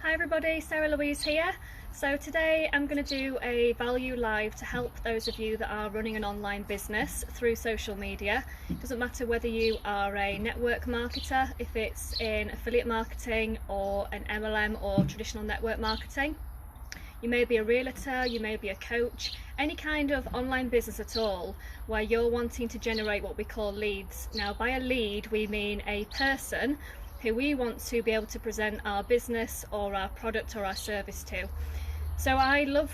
Hi everybody, Sarah Louise here. So today I'm going to do a value live to help those of you that are running an online business through social media. It doesn't matter whether you are a network marketer, if it's in affiliate marketing or an MLM or traditional network marketing. You may be a realtor, you may be a coach, any kind of online business at all where you're wanting to generate what we call leads. Now by a lead we mean a person who we want to be able to present our business or our product or our service to. So I love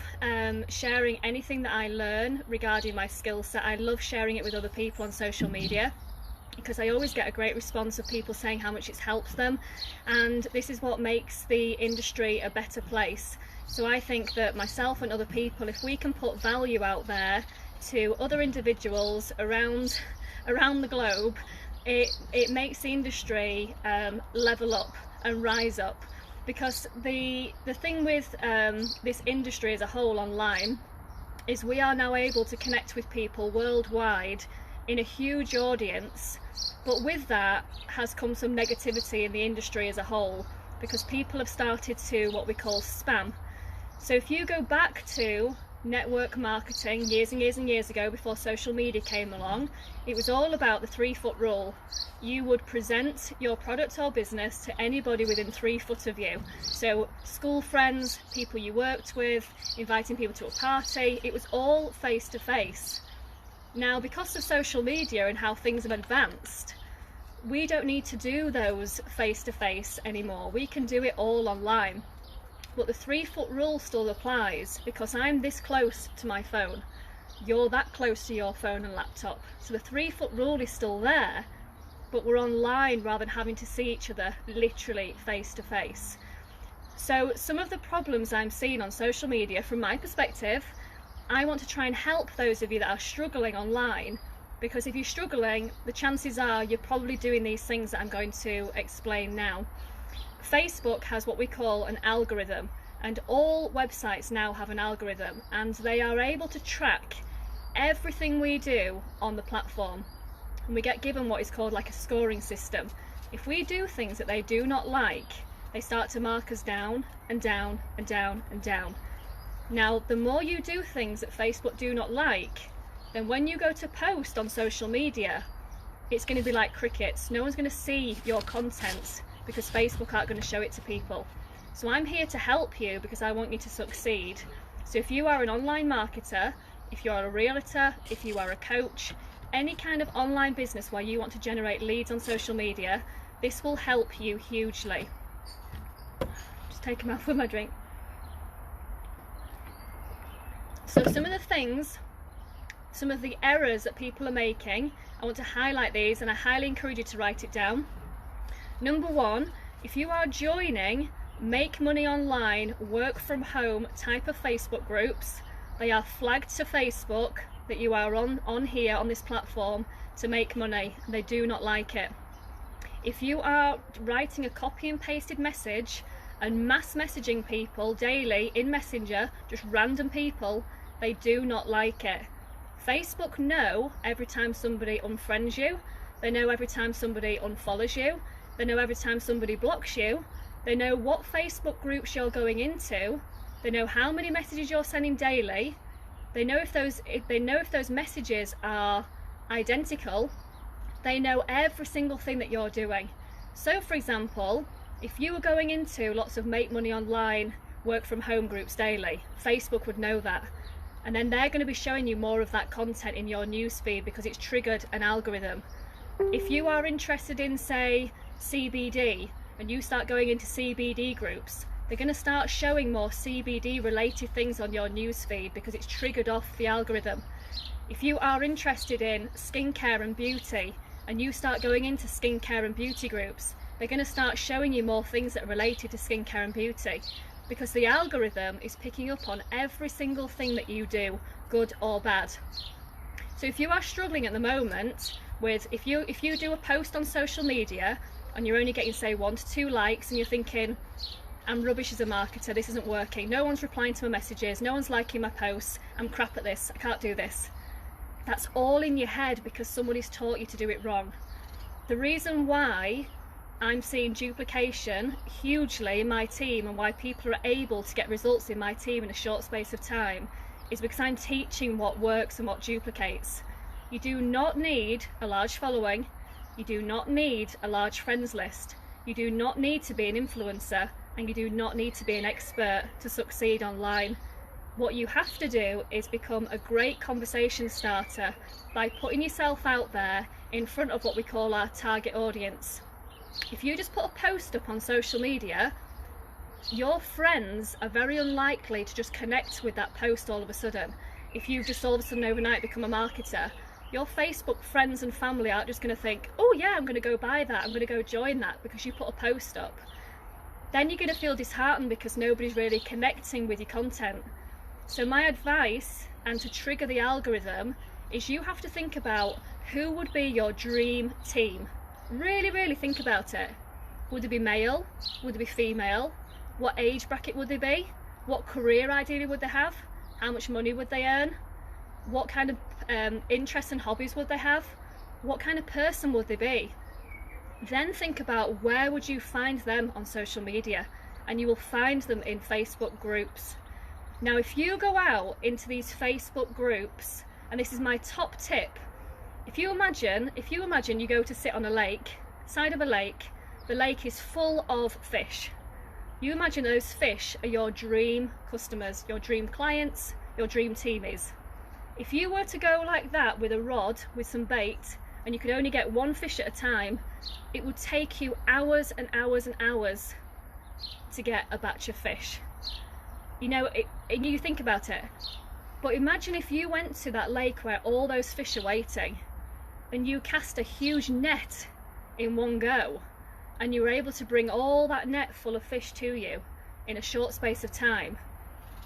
sharing anything that I learn regarding my skill set. I love sharing it with other people on social media because I always get a great response of people saying how much it's helped them, and this is what makes the industry a better place. So I think that myself and other people, if we can put value out there to other individuals around the globe, it makes the industry level up and rise up. Because the thing with this industry as a whole online is we are now able to connect with people worldwide in a huge audience, but with that has come some negativity in the industry as a whole, because people have started to what we call spam. So if you go back to network marketing years and years and years ago, before social media came along, it was all about the 3-foot rule. You would present your product or business to anybody within 3 foot of you. So school friends, people you worked with, inviting people to a party, it was all face to face. Now because of social media and how things have advanced, we don't need to do those face to face anymore. We can do it all online. But the 3-foot rule still applies, because I'm this close to my phone, you're that close to your phone and laptop. So the 3-foot rule is still there, but we're online rather than having to see each other literally face to face. So some of the problems I'm seeing on social media, from my perspective, I want to try and help those of you that are struggling online, because if you're struggling, the chances are you're probably doing these things that I'm going to explain now. Facebook has what we call an algorithm, and all websites now have an algorithm, and they are able to track everything we do on the platform, and we get given what is called like a scoring system. If we do things that they do not like, they start to mark us down and down and down and down. Now the more you do things that Facebook do not like, then when you go to post on social media, it's going to be like crickets. No one's going to see your content, because Facebook aren't going to show it to people. So I'm here to help you because I want you to succeed. So if you are an online marketer, if you are a realtor, if you are a coach, any kind of online business where you want to generate leads on social media, this will help you hugely. Just take a mouthful of my drink. So some of the things, some of the errors that people are making, I want to highlight these, and I highly encourage you to write it down. Number 1, if you are joining make money online, work from home type of Facebook groups, they are flagged to Facebook that you are on here on this platform to make money, and they do not like it. If you are writing a copy and pasted message and mass messaging people daily in Messenger, just random people, they do not like it. Facebook know every time somebody unfriends you, they know every time somebody unfollows you, they know every time somebody blocks you, they know what Facebook groups you're going into, they know how many messages you're sending daily, they know if those messages are identical, they know every single thing that you're doing. So for example, if you were going into lots of make money online, work from home groups daily, Facebook would know that. And then they're going to be showing you more of that content in your newsfeed because it's triggered an algorithm. If you are interested in, say, CBD, and you start going into CBD groups, they're going to start showing more CBD related things on your newsfeed because it's triggered off the algorithm. If you are interested in skincare and beauty, and you start going into skincare and beauty groups, they're going to start showing you more things that are related to skincare and beauty, because the algorithm is picking up on every single thing that you do, good or bad. So if you are struggling at the moment with, if you do a post on social media and you're only getting, say, 1 to 2 likes, and you're thinking, I'm rubbish as a marketer, this isn't working, no one's replying to my messages, no one's liking my posts, I'm crap at this, I can't do this. That's all in your head because somebody's taught you to do it wrong. The reason why I'm seeing duplication hugely in my team, and why people are able to get results in my team in a short space of time is because I'm teaching what works and what duplicates. You do not need a large following. You do not need a large friends list. You do not need to be an influencer, and you do not need to be an expert to succeed online. What you have to do is become a great conversation starter by putting yourself out there in front of what we call our target audience. If you just put a post up on social media, your friends are very unlikely to just connect with that post all of a sudden. If you've just all of a sudden overnight become a marketer, your Facebook friends and family aren't just going to think, oh yeah, I'm going to go buy that, I'm going to go join that because you put a post up. Then you're going to feel disheartened because nobody's really connecting with your content. So my advice, and to trigger the algorithm, is you have to think about who would be your dream team. Really think about it. Would it be male? Would it be female? What age bracket would they be? What career ideally would they have? How much money would they earn? What kind of interests and hobbies would they have? What kind of person would they be? Then think about where would you find them on social media, and you will find them in Facebook groups. Now if you go out into these Facebook groups, and this is my top tip, if you imagine you go to sit on a lake, side of a lake, the lake is full of fish. You imagine those fish are your dream customers, your dream clients, your dream teamies. If you were to go like that with a rod, with some bait, and you could only get one fish at a time, it would take you hours and hours and hours to get a batch of fish. You know, you think about it. But imagine if you went to that lake where all those fish are waiting, and you cast a huge net in one go, and you were able to bring all that net full of fish to you in a short space of time.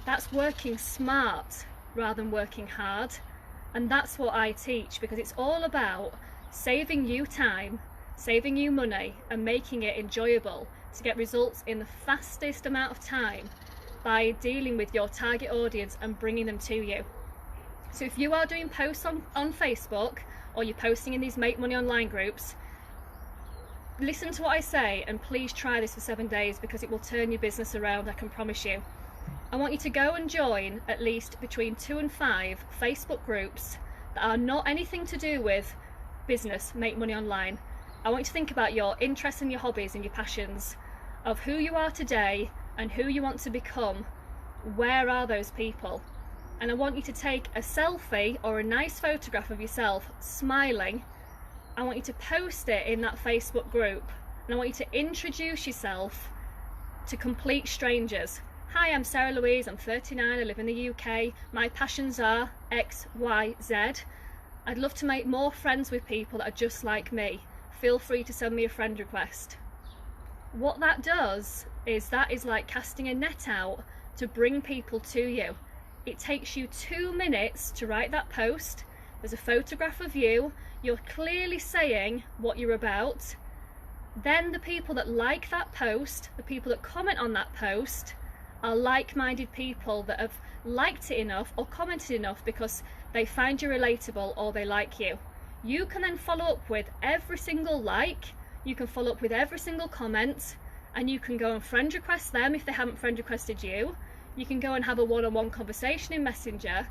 That's working smart rather than working hard. And that's what I teach, because it's all about saving you time, saving you money, and making it enjoyable to get results in the fastest amount of time by dealing with your target audience and bringing them to you. So if you are doing posts on Facebook, or you're posting in these Make Money Online groups, listen to what I say and please try this for 7 days, because it will turn your business around, I can promise you. I want you to go and join at least between 2 and 5 Facebook groups that are not anything to do with business, make money online. I want you to think about your interests and your hobbies and your passions, of who you are today and who you want to become. Where are those people? And I want you to take a selfie or a nice photograph of yourself smiling. I want you to post it in that Facebook group, and I want you to introduce yourself to complete strangers. Hi, I'm Sarah Louise, I'm 39, I live in the UK, my passions are X, Y, Z. I'd love to make more friends with people that are just like me. Feel free to send me a friend request. What that does is that is like casting a net out to bring people to you. It takes you 2 minutes to write that post. There's a photograph of you. You're clearly saying what you're about. Then the people that like that post, the people that comment on that post, are like-minded people that have liked it enough or commented enough because they find you relatable or they like you. You can then follow up with every single like, you can follow up with every single comment, and you can go and friend request them if they haven't friend requested you. You can go and have a one-on-one conversation in Messenger.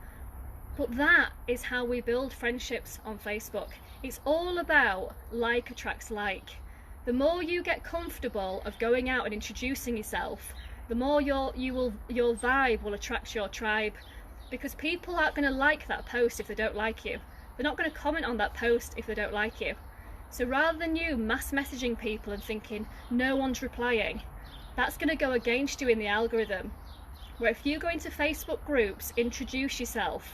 But that is how we build friendships on Facebook. It's all about like attracts like. The more you get comfortable of going out and introducing yourself, the more your vibe will attract your tribe, because people aren't going to like that post if they don't like you. They're not going to comment on that post if they don't like you. So rather than you mass messaging people and thinking no one's replying, that's going to go against you in the algorithm. Where if you go into Facebook groups, introduce yourself,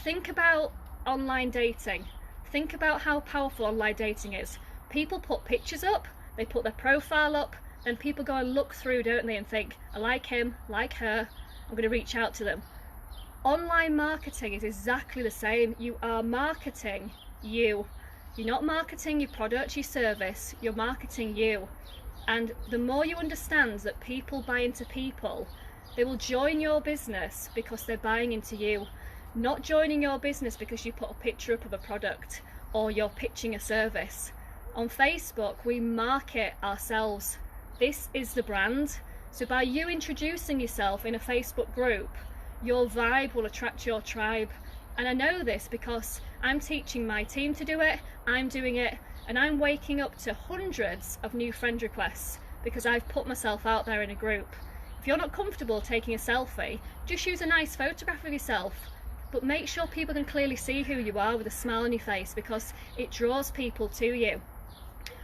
think about online dating, think about how powerful online dating is. People put pictures up, they put their profile up, then people go and look through, don't they, and think, I like him, like her, I'm going to reach out to them. Online marketing is exactly the same. You are marketing you. You're not marketing your product, your service, you're marketing you. And the more you understand that people buy into people, they will join your business because they're buying into you, not joining your business because you put a picture up of a product or you're pitching a service. On Facebook, we market ourselves. This is the brand. So by you introducing yourself in a Facebook group, your vibe will attract your tribe. And I know this because I'm teaching my team to do it, I'm doing it, and I'm waking up to hundreds of new friend requests because I've put myself out there in a group. If you're not comfortable taking a selfie, just use a nice photograph of yourself, but make sure people can clearly see who you are with a smile on your face, because it draws people to you.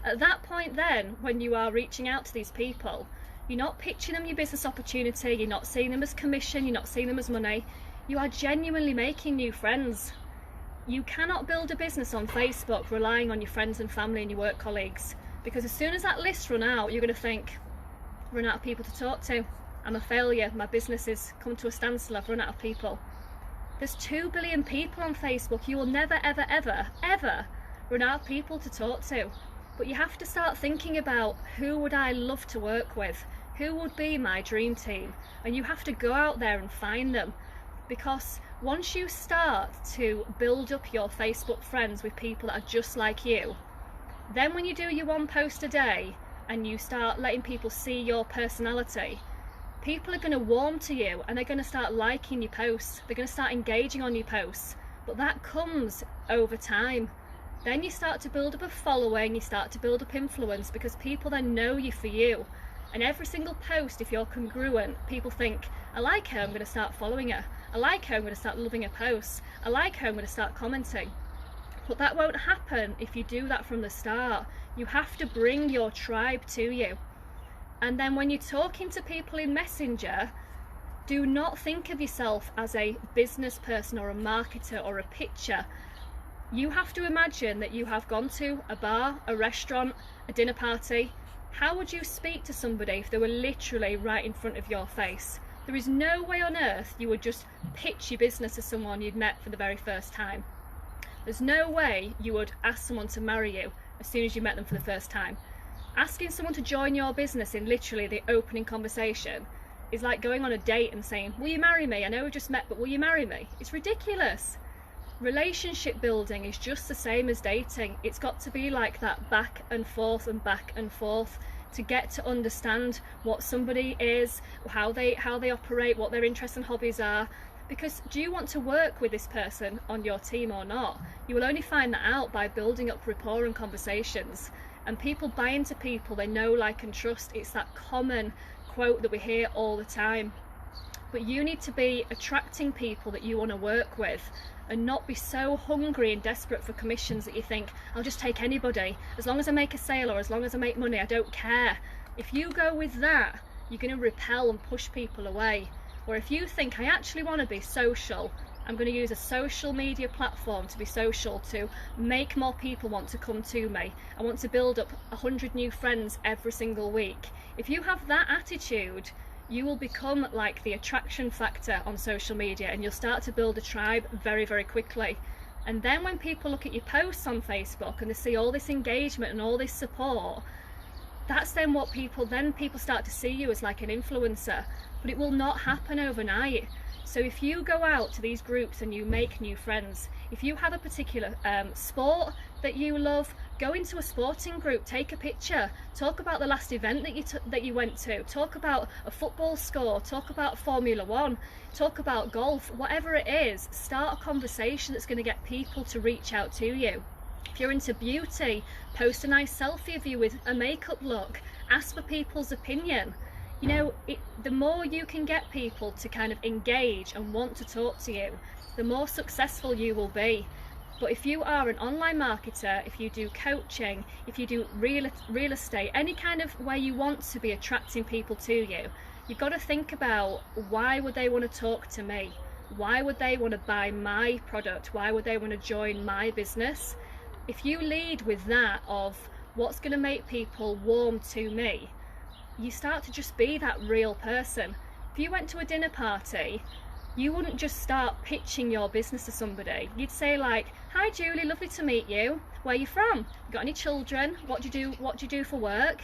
At that point then, when you are reaching out to these people, you're not pitching them your business opportunity, you're not seeing them as commission, you're not seeing them as money, you are genuinely making new friends. You cannot build a business on Facebook relying on your friends and family and your work colleagues, because as soon as that list run out, you're going to think, run out of people to talk to, I'm a failure, my business has come to a standstill, I've run out of people. There's 2 billion people on Facebook. You will never, ever, ever, ever run out of people to talk to. But you have to start thinking about, who would I love to work with? Who would be my dream team? And you have to go out there and find them. Because once you start to build up your Facebook friends with people that are just like you, then when you do your 1 post a day and you start letting people see your personality, people are going to warm to you and they're going to start liking your posts, they're going to start engaging on your posts. But that comes over time. Then you start to build up a following, you start to build up influence, because people then know you for you. And every single post, if you're congruent, people think, I like her, I'm going to start following her. I like her, I'm going to start loving her posts. I like her, I'm going to start commenting. But that won't happen if you do that from the start. You have to bring your tribe to you. And then when you're talking to people in Messenger, do not think of yourself as a business person or a marketer or a pitcher. You have to imagine that you have gone to a bar, a restaurant, a dinner party. How would you speak to somebody if they were literally right in front of your face? There is no way on earth you would just pitch your business to someone you'd met for the very first time. There's no way you would ask someone to marry you as soon as you met them for the first time. Asking someone to join your business in literally the opening conversation is like going on a date and saying, will you marry me? I know we just met, but will you marry me? It's ridiculous. Relationship building is just the same as dating. It's got to be like that, back and forth and back and forth, to get to understand what somebody is, how they operate, what their interests and hobbies are. Because do you want to work with this person on your team or not? You will only find that out by building up rapport and conversations. And people buy into people they know, like and trust. It's that common quote that we hear all the time. But you need to be attracting people that you want to work with, and not be so hungry and desperate for commissions that you think, I'll just take anybody. As long as I make a sale or as long as I make money, I don't care. If you go with that, you're going to repel and push people away. Or if you think, I actually want to be social, I'm going to use a social media platform to be social, to make more people want to come to me. I want to build up 100 new friends every single week. If you have that attitude, you will become like the attraction factor on social media, and you'll start to build a tribe very, very quickly. And then when people look at your posts on Facebook and they see all this engagement and all this support, that's then what people start to see you as like an influencer. But it will not happen overnight. So if you go out to these groups and you make new friends, if you have a particular sport that you love, go into a sporting group, take a picture, talk about the last event that you went to, talk about a football score, talk about Formula One, talk about golf, whatever it is. Start a conversation that's going to get people to reach out to you. If you're into beauty, post a nice selfie of you with a makeup look, ask for people's opinion. You know, the more you can get people to kind of engage and want to talk to you, the more successful you will be. But if you are an online marketer, if you do coaching, if you do real estate, any kind of way you want to be attracting people to you, you've got to think about, why would they want to talk to me? Why would they want to buy my product? Why would they want to join my business? If you lead with that of what's going to make people warm to me, you start to just be that real person. If you went to a dinner party, you wouldn't just start pitching your business to somebody. You'd say like, hi Julie, lovely to meet you. Where are you from? You got any children? What do you do for work?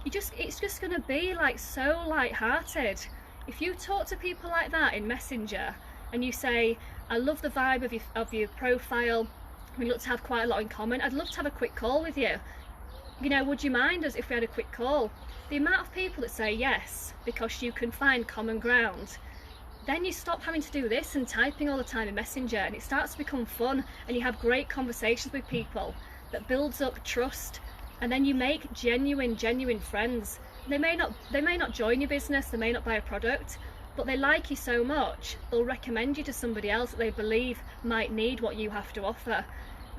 It's just going to be like so light-hearted. If you talk to people like that in Messenger and you say, I love the vibe of your profile, we look to have quite a lot in common, I'd love to have a quick call with you. you know, would you mind us if we had a quick call? The amount of people that say yes because you can find common ground, then you stop having to do this and typing all the time in Messenger, and it starts to become fun, and you have great conversations with people that builds up trust, and then you make genuine friends. They may not join your business, they may not buy a product, but they like you so much they'll recommend you to somebody else that they believe might need what you have to offer.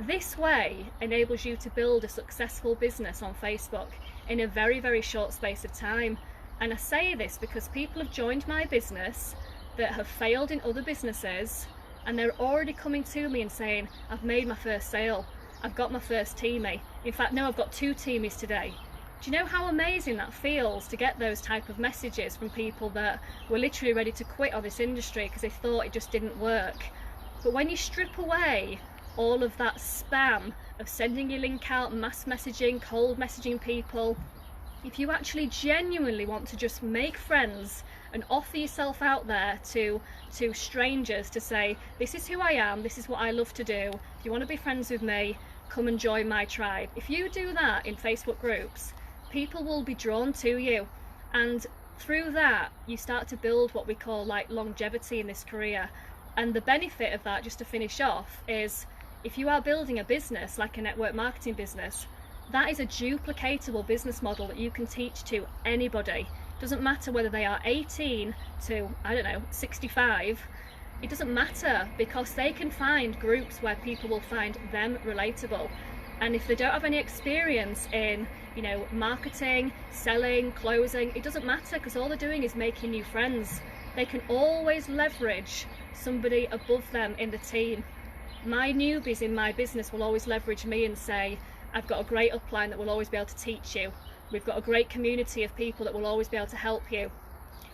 This way enables you to build a successful business on Facebook in a very short space of time. And I say this because people have joined my business that have failed in other businesses, and they're already coming to me and saying, I've made my first sale, I've got my first teamie. In fact, no, I've got 2 teamies today. Do you know how amazing that feels to get those type of messages from people that were literally ready to quit on this industry because they thought it just didn't work? But when you strip away all of that spam of sending your link out, mass messaging, cold messaging people, if you actually genuinely want to just make friends and offer yourself out there to strangers to say, this is who I am, this is what I love to do, if you want to be friends with me, come and join my tribe. If you do that in Facebook groups, people will be drawn to you, and through that you start to build what we call like longevity in this career. And the benefit of that, just to finish off, is if you are building a business like a network marketing business, that is a duplicatable business model that you can teach to anybody. Doesn't matter whether they are 18 to, I don't know, 65. It doesn't matter, because they can find groups where people will find them relatable. And if they don't have any experience in, you know, marketing, selling, closing, it doesn't matter, because all they're doing is making new friends. They can always leverage somebody above them in the team. My newbies in my business will always leverage me and say, I've got a great upline that will always be able to teach you. We've got a great community of people that will always be able to help you.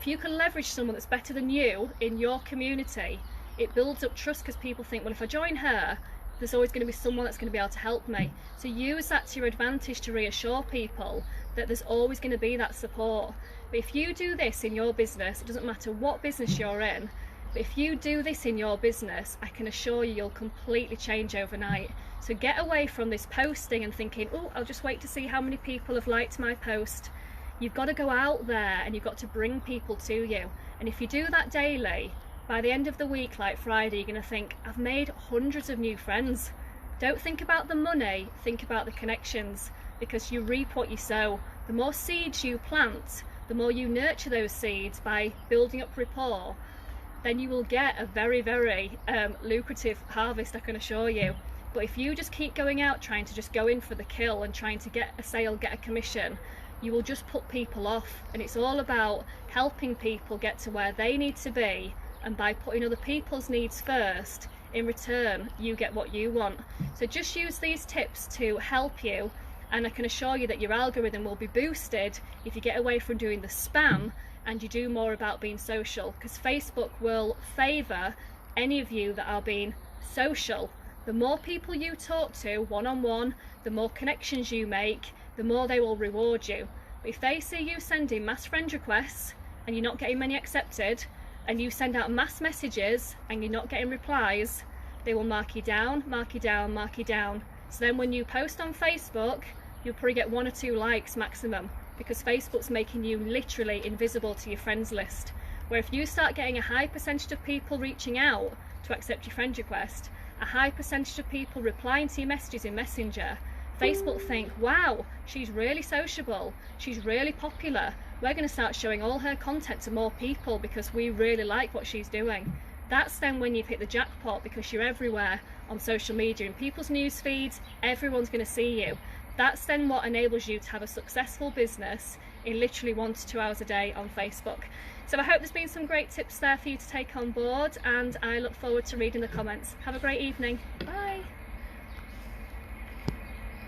If you can leverage someone that's better than you in your community, it builds up trust, because people think, well, if I join her, there's always going to be someone that's going to be able to help me. So use that to your advantage to reassure people that there's always going to be that support. But if you do this in your business, it doesn't matter what business you're in, but if you do this in your business, I can assure you, you'll completely change overnight. So get away from this posting and thinking, oh, I'll just wait to see how many people have liked my post. You've got to go out there and you've got to bring people to you. And if you do that daily, by the end of the week, like Friday, you're going to think, I've made hundreds of new friends. Don't think about the money, think about the connections, because you reap what you sow. The more seeds you plant, the more you nurture those seeds by building up rapport, then you will get a very lucrative harvest, I can assure you. But if you just keep going out trying to just go in for the kill and trying to get a sale, get a commission, you will just put people off. And it's all about helping people get to where they need to be, and by putting other people's needs first, in return you get what you want. So just use these tips to help you, and I can assure you that your algorithm will be boosted if you get away from doing the spam and you do more about being social, because Facebook will favour any of you that are being social. The more people you talk to one-on-one, the more connections you make, the more they will reward you. But if they see you sending mass friend requests and you're not getting many accepted, and you send out mass messages and you're not getting replies, they will mark you down, mark you down, mark you down. So then when you post on Facebook, you'll probably get 1 or 2 likes maximum, because Facebook's making you literally invisible to your friends list. Where if you start getting a high percentage of people reaching out to accept your friend request, a high percentage of people replying to your messages in Messenger, Facebook think, wow, she's really sociable, she's really popular, we're going to start showing all her content to more people because we really like what she's doing. That's then when you've hit the jackpot, because you're everywhere on social media, in people's news feeds, everyone's going to see you. That's then what enables you to have a successful business in literally 1 to 2 hours a day on Facebook. So I hope there's been some great tips there for you to take on board, and I look forward to reading the comments. Have a great evening. Bye.